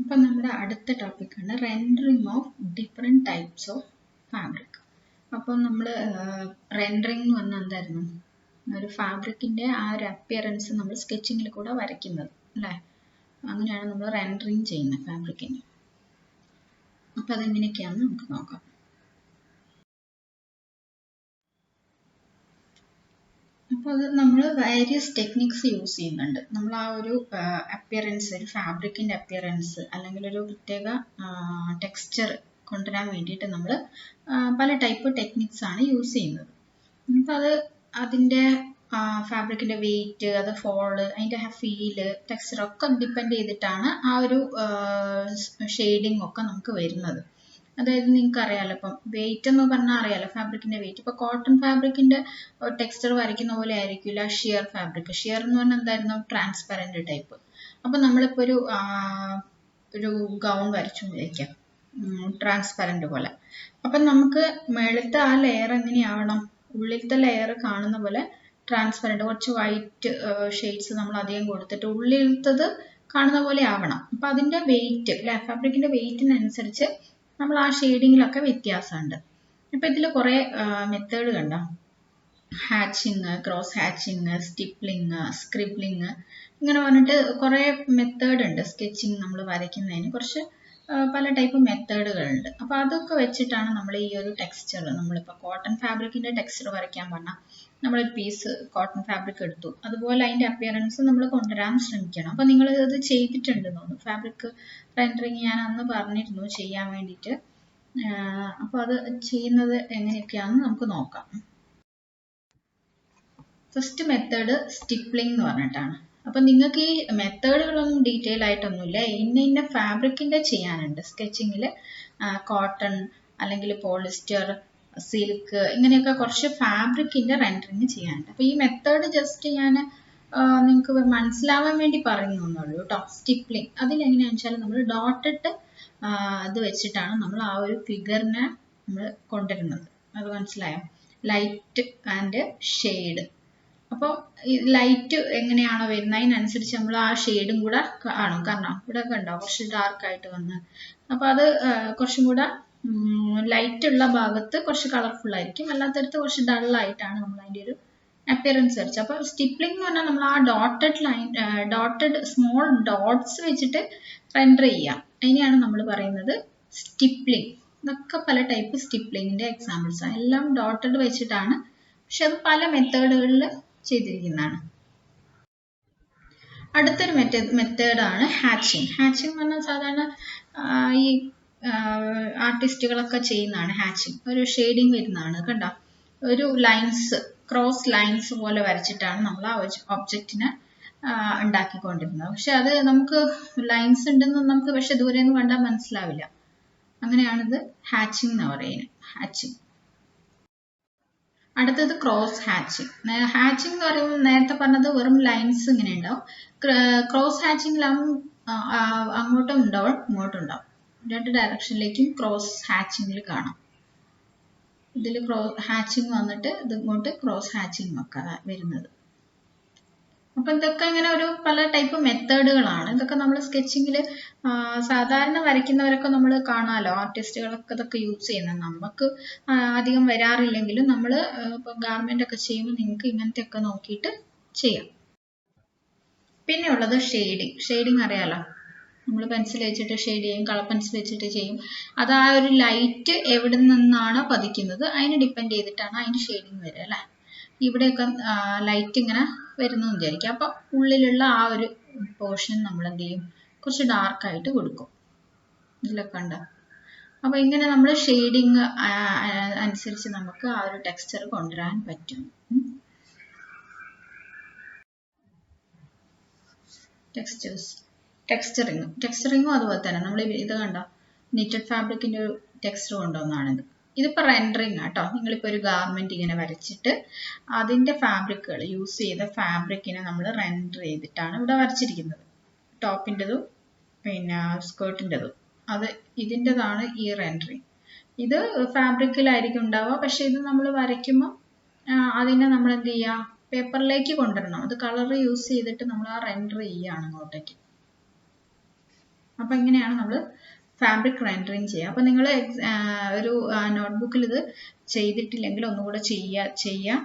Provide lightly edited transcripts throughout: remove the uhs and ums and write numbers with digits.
അപ്പോൾ നമ്മുടെ അടുത്ത ടോപ്പിക്കാണ് rendering of different types of fabric. അപ്പോൾ നമ്മൾ റെൻഡറിങ് എന്ന് പറഞ്ഞാൽ എന്തായിരുന്നു? ഒരു ഫാബ്രിക്കിൻ്റെ ആ ഒരു അപ്പിയറൻസ് നമ്മൾ സ്കെച്ചിങ്ങിൽ കൂടെ വരയ്ക്കുന്നത് അല്ലേ? അങ്ങനെയാണ് നമ്മൾ റെൻഡറിങ് ചെയ്യുന്നത് ഫാബ്രിക്കിന്. അപ്പോൾ അതെങ്ങനെയൊക്കെയാണെന്ന് നമുക്ക് നോക്കാം. അപ്പോൾ അത് നമ്മൾ വേരിയസ് ടെക്നിക്സ് യൂസ് ചെയ്യുന്നുണ്ട്. നമ്മൾ ആ ഒരു അപ്പിയറൻസ്, ഒരു ഫാബ്രിക്കിൻ്റെ അപ്പിയറൻസ് അല്ലെങ്കിൽ ഒരു പ്രത്യേക ടെക്സ്ചർ കൊണ്ടുവരാൻ വേണ്ടിയിട്ട് നമ്മൾ പല ടൈപ്പ് ടെക്നിക്സ് ആണ് യൂസ് ചെയ്യുന്നത്. അപ്പോൾ അത് അതിൻ്റെ ഫാബ്രിക്കിൻ്റെ വെയിറ്റ്, അത് ഫോള്, അതിൻ്റെ ഫീല്, ടെക്സ്ചർ ഒക്കെ ഡിപ്പെൻഡ് ചെയ്തിട്ടാണ് ആ ഒരു ഷെയ്ഡിങ് ഒക്കെ നമുക്ക് വരുന്നത്. അതായത് നിങ്ങൾക്ക് അറിയാലോ, ഇപ്പം വെയിറ്റ് എന്ന് പറഞ്ഞാൽ അറിയാലോ ഫാബ്രിക്കിന്റെ വെയിറ്റ്. ഇപ്പൊ കോട്ടൺ ഫാബ്രിക്കിന്റെ ടെക്സ്ചർ വരയ്ക്കുന്ന പോലെ ആയിരിക്കില്ല ഷിയർ ഫാബ്രിക്. ഷിയർ എന്ന് പറഞ്ഞാൽ എന്തായിരുന്നു? Transparent type. അപ്പൊ നമ്മളിപ്പോ ഒരു ഗൗൺ വരച്ചു വിചാരിക്കാം, ട്രാൻസ്പെറന്റ് പോലെ. അപ്പൊ നമുക്ക് മേളത്തെ ആ ലെയർ എങ്ങനെയാവണം? ഉള്ളിലത്തെ ലെയർ കാണുന്ന പോലെ ട്രാൻസ്പെറന്റ്, കുറച്ച് വൈറ്റ് ഷെയ്ഡ്സ് നമ്മൾ അധികം കൊടുത്തിട്ട് ഉള്ളിലത്തത് കാണുന്ന പോലെ ആവണം. അപ്പൊ അതിന്റെ വെയിറ്റ് അല്ലെ, ഫാബ്രിക്കിന്റെ വെയിറ്റിനനുസരിച്ച് നമ്മൾ ആ ഷെയ്ഡിങ്ങിലൊക്കെ വ്യത്യാസമുണ്ട്. ഇപ്പം ഇതിൽ കുറേ മെത്തേഡ് കണ്ടോ? ഹാച്ചിങ്, ക്രോസ് ഹാച്ചിങ്, സ്റ്റിപ്ലിങ്, സ്ക്രിബ്ലിങ്, ഇങ്ങനെ പറഞ്ഞിട്ട് കുറേ മെത്തേഡ് ഉണ്ട്. സ്കെച്ചിങ് നമ്മൾ വരയ്ക്കുന്നതിന് കുറച്ച് പല ടൈപ്പ് മെത്തേഡുകളുണ്ട്. അപ്പോൾ അതൊക്കെ വെച്ചിട്ടാണ് നമ്മൾ ഈ ഒരു ടെക്സ്ചർ, നമ്മളിപ്പോൾ കോട്ടൺ ഫാബ്രിക്കിൻ്റെ ടെക്സ്ചർ വരയ്ക്കാൻ പറഞ്ഞാൽ നമ്മളൊരു പീസ് കോട്ടൺ ഫാബ്രിക് എടുത്തു, അതുപോലെ അതിൻ്റെ അപ്പിയറൻസ് നമ്മൾ കൊണ്ടുവരാൻ ശ്രമിക്കണം. അപ്പോൾ നിങ്ങൾ ഇത് ചെയ്തിട്ടുണ്ടെന്ന് തോന്നുന്നു. ഫാബ്രിക് റെൻഡറിങ് ഞാൻ അന്ന് പറഞ്ഞിരുന്നു ചെയ്യാൻ വേണ്ടിയിട്ട്. അപ്പോൾ അത് ചെയ്യുന്നത് എങ്ങനെയൊക്കെയാണെന്ന് നമുക്ക് നോക്കാം. ഫസ്റ്റ് മെത്തേഡ് സ്റ്റിപ്ലിംഗ് എന്ന് പറഞ്ഞിട്ടാണ്. അപ്പം നിങ്ങൾക്ക് ഈ മെത്തേഡുകളൊന്നും ഡീറ്റെയിൽ ആയിട്ടൊന്നുമില്ല. ഇന്ന ഫാബ്രിക്കിൻ്റെ ചെയ്യാനുണ്ട് സ്കെച്ചിങ്ങിൽ. കോട്ടൺ അല്ലെങ്കിൽ പോളിസ്റ്റർ, സിൽക്ക്, ഇങ്ങനെയൊക്കെ കുറച്ച് ഫാബ്രിക്കിൻ്റെ റെൻഡറിങ് ചെയ്യാനുണ്ട്. അപ്പോൾ ഈ മെത്തേഡ് ജസ്റ്റ് ഞാൻ നിങ്ങൾക്ക് മനസ്സിലാവാൻ വേണ്ടി പറയുന്നുള്ളൂ കേട്ടോ. സ്റ്റിപ്ലിംഗ് അതിലെങ്ങനെയാണെന്ന് വെച്ചാൽ നമ്മൾ ഡോട്ടഡ് ഇത് വെച്ചിട്ടാണ് നമ്മൾ ആ ഒരു ഫിഗറിനെ നമ്മൾ കൊണ്ടുവരുന്നത്. അത് മനസ്സിലായോ? Light and shade. അപ്പോൾ ഈ ലൈറ്റ് എങ്ങനെയാണോ വരുന്നത് അതിനനുസരിച്ച് നമ്മൾ ആ ഷെയ്ഡും കൂടെ കാണും. കാരണം ഇവിടെ ഒക്കെ ഉണ്ടാവും കുറച്ച് ഡാർക്കായിട്ട് വന്ന്. അപ്പോൾ അത് കുറച്ചും കൂടെ ലൈറ്റ് ഉള്ള ഭാഗത്ത് കുറച്ച് കളർഫുൾ ആയിരിക്കും, അല്ലാത്തടത്ത് കുറച്ച് ഡള്ളായിട്ടാണ് നമ്മൾ അതിൻ്റെ ഒരു അപ്പിയറൻസ് വരച്ചത്. അപ്പോൾ സ്റ്റിപ്ലിംഗ് എന്ന് പറഞ്ഞാൽ നമ്മൾ ആ dotted line, dotted small dots വെച്ചിട്ട് റെൻഡർ ചെയ്യാം. അതിനെയാണ് നമ്മൾ പറയുന്നത് സ്റ്റിപ്ലിംഗ്. ഇതൊക്കെ പല ടൈപ്പ് സ്റ്റിപ്ലിങ്ങിൻ്റെ എക്സാമ്പിൾസ് ആണ്. എല്ലാം ഡോട്ടഡ് വെച്ചിട്ടാണ്, പക്ഷെ അത് പല മെത്തേഡുകളിൽ ചെയ്തിരിക്കുന്നതാണ്. അടുത്തൊരു മെത്തേഡാണ് ഹാച്ചിങ്. ഹാച്ചിങ് എന്ന് പറഞ്ഞാൽ സാധാരണ ഈ ആർട്ടിസ്റ്റുകളൊക്കെ ചെയ്യുന്നതാണ് ഹാച്ചിങ്. ഒരു ഷെയ്ഡിങ് വരുന്നതാണ്. കണ്ടോ? ഒരു ലൈൻസ്, ക്രോസ് ലൈൻസ് പോലെ വരച്ചിട്ടാണ് നമ്മൾ ആ ഒബ്ജക്റ്റിനെ ഉണ്ടാക്കിക്കൊണ്ടിരുന്നത്. പക്ഷെ അത് നമുക്ക് ലൈൻസ് ഉണ്ടെന്ന് നമുക്ക് പക്ഷെ ദൂരെ നിന്ന് കണ്ടാൽ മനസ്സിലാവില്ല. അങ്ങനെയാണിത് ഹാച്ചിങ് എന്ന് പറയുന്നത്. ഹാച്ചിങ്. അടുത്തത് ക്രോസ് ഹാച്ചിങ്. ഹാച്ചിങ് എന്ന് പറയുമ്പോൾ നേരത്തെ പറഞ്ഞത് വെറും ലൈൻസ് ഇങ്ങനെ ഉണ്ടാവും. ക്രോസ് ഹാച്ചിങ്ങിലാകുമ്പോൾ അങ്ങോട്ടും ഉണ്ടാവും ഇങ്ങോട്ടും ഉണ്ടാവും. രണ്ട് ഡയറക്ഷനിലേക്കും ക്രോസ് ഹാച്ചിങ്ങിൽ കാണാം. ഇതിൽ ഹാച്ചിങ് വന്നിട്ട് ഇത് ഇങ്ങോട്ട് ക്രോസ് ഹാച്ചിങ് ഒക്കെ വരുന്നത്. അപ്പം ഇതൊക്കെ ഇങ്ങനെ ഒരു പല ടൈപ്പ് മെത്തേഡുകളാണ്. ഇതൊക്കെ നമ്മൾ സ്കെച്ചിങ്ങിൽ സാധാരണ വരയ്ക്കുന്നവരൊക്കെ നമ്മൾ കാണാമല്ലോ, ആർട്ടിസ്റ്റുകളൊക്കെ ഇതൊക്കെ യൂസ് ചെയ്യുന്നത്. നമുക്ക് അധികം വരാറില്ലെങ്കിലും നമ്മൾ ഇപ്പം ഗാർമെൻ്റ് ഒക്കെ ചെയ്യുമ്പോൾ നിങ്ങൾക്ക് ഇങ്ങനത്തെ ഒക്കെ നോക്കിയിട്ട് ചെയ്യാം. പിന്നെ ഉള്ളത് ഷെയ്ഡിങ്. ഷെയ്ഡിങ് അറിയാലോ, നമ്മൾ പെൻസിൽ വെച്ചിട്ട് ഷെയ്ഡ് ചെയ്യും, കളർ പെൻസിൽ വെച്ചിട്ട് ചെയ്യും. അത് ആ ഒരു ലൈറ്റ് എവിടെ നിന്നാണോ പതിക്കുന്നത് അതിന് ഡിപ്പെൻഡ് ചെയ്തിട്ടാണ് അതിന് ഷെയ്ഡിങ് വരിക അല്ലേ? ഇവിടെയൊക്കെ ലൈറ്റ് ഇങ്ങനെ വരുന്നു എന്ന് വിചാരിക്കുക. അപ്പം ഉള്ളിലുള്ള ആ ഒരു പോർഷൻ നമ്മൾ എന്ത് ചെയ്യും? കുറച്ച് ഡാർക്കായിട്ട് കൊടുക്കും. ഇതിലൊക്കെ ഉണ്ട്. അപ്പോൾ ഇങ്ങനെ നമ്മൾ ഷെയ്ഡിങ് അനുസരിച്ച് നമുക്ക് ആ ഒരു ടെക്സ്ചർ കൊണ്ടുവരാൻ പറ്റും. ടെക്സ്ചറിങ്ങും അതുപോലെ തന്നെ. നമ്മൾ ഇത് കണ്ടോ, നിറ്റഡ് ഫാബ്രിക്കിൻ്റെ ഒരു ടെക്സ്ചർ കൊണ്ടുവന്നാണിത്. ഇതിപ്പോൾ റെൻഡറിങ് ആട്ടോ. നിങ്ങളിപ്പോൾ ഒരു ഗാർമെൻറ്റ് ഇങ്ങനെ വരച്ചിട്ട് അതിൻ്റെ ഫാബ്രിക്കുകൾ യൂസ് ചെയ്ത ഫാബ്രിക്കിനെ നമ്മൾ റെൻഡർ ചെയ്തിട്ടാണ് ഇവിടെ വരച്ചിരിക്കുന്നത്. ടോപ്പിൻ്റെതും പിന്നെ സ്കേർട്ടിൻ്റെതും അത് ഇതിൻ്റെതാണ് ഈ റെൻഡറിങ്. ഇത് ഫാബ്രിക്കിലായിരിക്കും ഉണ്ടാവുക, പക്ഷെ ഇത് നമ്മൾ വരയ്ക്കുമ്പോൾ അതിനെ നമ്മൾ എന്ത് ചെയ്യുക? പേപ്പറിലേക്ക് കൊണ്ടുവരണം. അത് കളർ യൂസ് ചെയ്തിട്ട് നമ്മൾ ആ റെൻഡർ ചെയ്യുകയാണ് അങ്ങോട്ടേക്ക്. അപ്പോൾ ഇങ്ങനെയാണ് നമ്മൾ ഫാബ്രിക് റെൻഡറിങ് ചെയ്യുക. അപ്പോൾ നിങ്ങൾ ഒരു നോട്ട്ബുക്കിൽ ഇത് ചെയ്തിട്ടില്ലെങ്കിൽ ഒന്നുകൂടെ ചെയ്യുക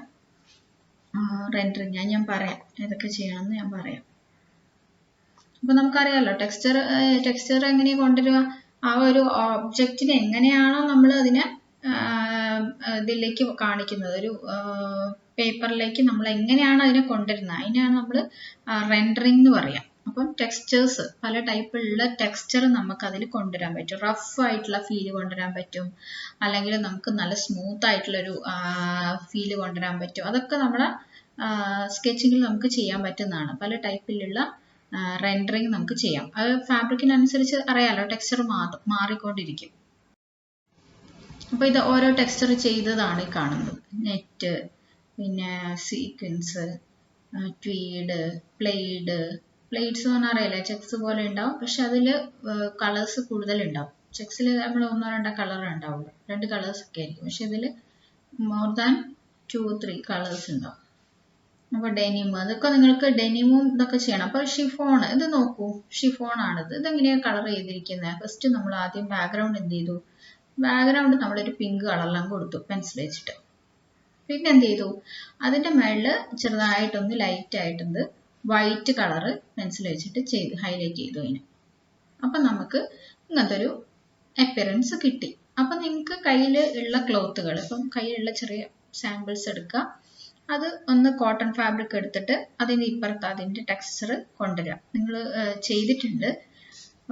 റെൻഡറിങ്. ഞാൻ പറയാം ഏതൊക്കെ ചെയ്യണമെന്ന് ഞാൻ പറയാം. അപ്പോൾ നമുക്കറിയാമല്ലോ ടെക്സ്ചർ എങ്ങനെയാണ് കൊണ്ടുവരിക, ആ ഒരു ഓബ്ജക്റ്റിനെ എങ്ങനെയാണോ നമ്മൾ അതിനെ ഇതിലേക്ക് കാണിക്കുന്നത്, ഒരു പേപ്പറിലേക്ക് നമ്മൾ എങ്ങനെയാണ് അതിനെ കൊണ്ടുവരുന്നത്, അതിനെയാണ് നമ്മൾ റെൻഡറിങ് എന്ന് പറയാം. അപ്പം ടെക്സ്ചേഴ്സ്, പല ടൈപ്പിലുള്ള ടെക്സ്ചർ നമുക്ക് അതിൽ കൊണ്ടുവരാൻ പറ്റും. റഫ് ആയിട്ടുള്ള ഫീല് കൊണ്ടുവരാൻ പറ്റും, അല്ലെങ്കിൽ നമുക്ക് നല്ല സ്മൂത്ത് ആയിട്ടുള്ളൊരു ഫീല് കൊണ്ടുവരാൻ പറ്റും. അതൊക്കെ നമ്മുടെ സ്കെച്ചിങ്ങിൽ നമുക്ക് ചെയ്യാൻ പറ്റുന്നതാണ്. പല ടൈപ്പിലുള്ള റെൻഡറിങ് നമുക്ക് ചെയ്യാം. അത് ഫാബ്രിക്കിനനുസരിച്ച് അറിയാലോ, ടെക്സ്ചർ മാറിക്കൊണ്ടിരിക്കും. അപ്പോൾ ഇത് ഓരോ ടെക്സ്ചർ ചെയ്തതാണ് ഈ കാണുന്നത്. നെറ്റ്, പിന്നെ സീക്വൻസ്, ട്വീഡ്, പ്ലെയ്ഡ്സ് എന്ന് പറഞ്ഞാൽ അറിയില്ല, ചെക്സ് പോലെ ഉണ്ടാവും, പക്ഷെ അതിൽ കളേഴ്സ് കൂടുതലുണ്ടാവും. ചെക്സിൽ നമ്മൾ 1-2 കളർ ഉണ്ടാവുള്ളൂ, 2 കളേഴ്സ് ഒക്കെ ആയിരിക്കും, പക്ഷെ ഇതിൽ മോർ ദാൻ 2-3 കളേഴ്സ് ഉണ്ടാവും. അപ്പോൾ ഡെനിം, അതൊക്കെ നിങ്ങൾക്ക് ഡെനിമും ഇതൊക്കെ ചെയ്യണം. അപ്പോൾ ഷിഫോൺ, ഇത് നോക്കൂ, ഷിഫോൺ ആണിത്. ഇതെങ്ങനെയാണ് കളർ ചെയ്തിരിക്കുന്നത്? ഫസ്റ്റ് നമ്മൾ ആദ്യം ബാക്ക്ഗ്രൗണ്ട് എന്ത് ചെയ്തു, ബാക്ക്ഗ്രൗണ്ട് നമ്മളൊരു പിങ്ക് കളറിലാണ് കൊടുത്തു പെൻസിൽ വെച്ചിട്ട്. പിന്നെ എന്ത് ചെയ്തു, അതിൻ്റെ മേളിൽ ചെറുതായിട്ടൊന്ന് ലൈറ്റ് ആയിട്ടൊന്ന് വൈറ്റ് കളറ് പെൻസിൽ വെച്ചിട്ട് ഹൈലൈറ്റ് ചെയ്തു അതിന്. അപ്പം നമുക്ക് ഇങ്ങനത്തെ ഒരു അപ്പിയറൻസ് കിട്ടി. അപ്പം നിങ്ങൾക്ക് കയ്യിൽ ഉള്ള ക്ലോത്തുകൾ, ഇപ്പം കയ്യിലുള്ള ചെറിയ സാമ്പിൾസ് എടുക്കുക, അത് ഒന്ന് കോട്ടൺ ഫാബ്രിക് എടുത്തിട്ട് അതിൻ്റെ ഇപ്പുറത്ത് അതിൻ്റെ ടെക്സ്ചർ കൊണ്ടുവരിക. നിങ്ങൾ ചെയ്തിട്ടുണ്ട്,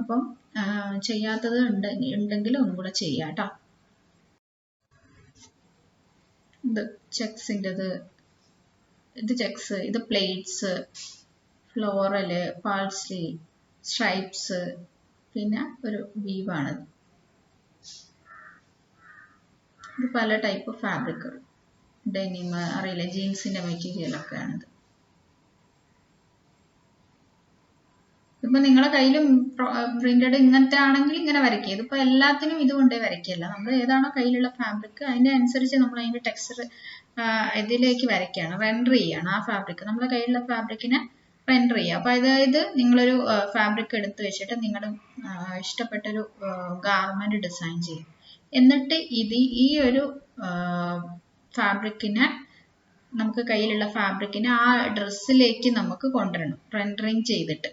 അപ്പം ചെയ്യാത്തത് ഉണ്ടെങ്കിൽ ഒന്നും കൂടെ ചെയ്യാം കേട്ടോ. ഇത് ചെക്സിൻ്റെത്, ഇത് ചെക്സ്, ഇത് പ്ലേറ്റ്സ്, ഫ്ലോറല്, പാൾസ്ലി, സ്ട്രൈപ്സ്, പിന്നെ ഒരു വീവാണിത്. ഇത് പല ടൈപ്പ് ഫാബ്രിക്കുകൾ, ഡെനിം അറിയില്ല, ജീൻസിൻ്റെ മെറ്റീരിയലൊക്കെയാണിത്. ഇപ്പം നിങ്ങളുടെ കയ്യിലും പ്രിന്റഡ് ഇങ്ങനത്തെ ആണെങ്കിൽ ഇങ്ങനെ വരയ്ക്കുക. ഇതിപ്പോൾ എല്ലാത്തിനും ഇത് കൊണ്ടേ വരയ്ക്കുകയല്ല, നമ്മൾ ഏതാണോ കയ്യിലുള്ള ഫാബ്രിക് അതിൻ്റെ അനുസരിച്ച് നമ്മൾ അതിൻ്റെ ടെക്സ്ചർ ഇതിലേക്ക് വരയ്ക്കുകയാണ്, റെൻഡർ ചെയ്യുകയാണ്. ആ ഫാബ്രിക്, നമ്മുടെ കയ്യിലുള്ള ഫാബ്രിക്കിനെ റെൻഡർ ചെയ്യുക. അപ്പോൾ അതായത് നിങ്ങളൊരു ഫാബ്രിക് എടുത്ത് വെച്ചിട്ട് നിങ്ങളുടെ ഇഷ്ടപ്പെട്ടൊരു ഗാർമെൻറ്റ് ഡിസൈൻ ചെയ്യും. എന്നിട്ട് ഈ ഒരു ഫാബ്രിക്കിനെ, നമുക്ക് കയ്യിലുള്ള ഫാബ്രിക്കിനെ ആ ഡ്രസ്സിലേക്ക് നമുക്ക് കൊണ്ടുവരണം, റെൻഡറിങ് ചെയ്തിട്ട്.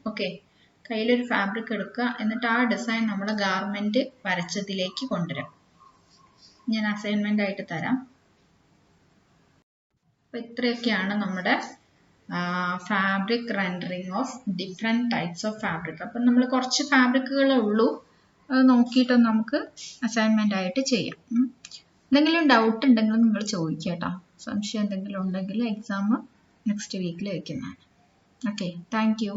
ഓക്കെ, കയ്യിലൊരു ഫാബ്രിക് എടുക്കുക, എന്നിട്ട് ആ ഡിസൈൻ നമ്മുടെ ഗാർമെൻറ്റ് വരച്ചതിലേക്ക് കൊണ്ടുവരാം. ഞാൻ അസൈൻമെൻ്റ് ആയിട്ട് തരാം. അപ്പോൾ ഇത്രയൊക്കെയാണ് നമ്മുടെ fabric rendering of different types of fabric. അപ്പം നമ്മൾ കുറച്ച് ഫാബ്രിക്കുകളേ ഉള്ളൂ, അത് നോക്കിയിട്ട് നമുക്ക് അസൈൻമെൻ്റ് ആയിട്ട് ചെയ്യാം. എന്തെങ്കിലും ഡൗട്ട് ഉണ്ടെങ്കിൽ നിങ്ങൾ ചോദിക്കുക കേട്ടോ. സംശയം എന്തെങ്കിലും ഉണ്ടെങ്കിൽ എക്സാം നെക്സ്റ്റ് വീക്കിൽ വയ്ക്കുന്നതാണ്. Okay, thank you.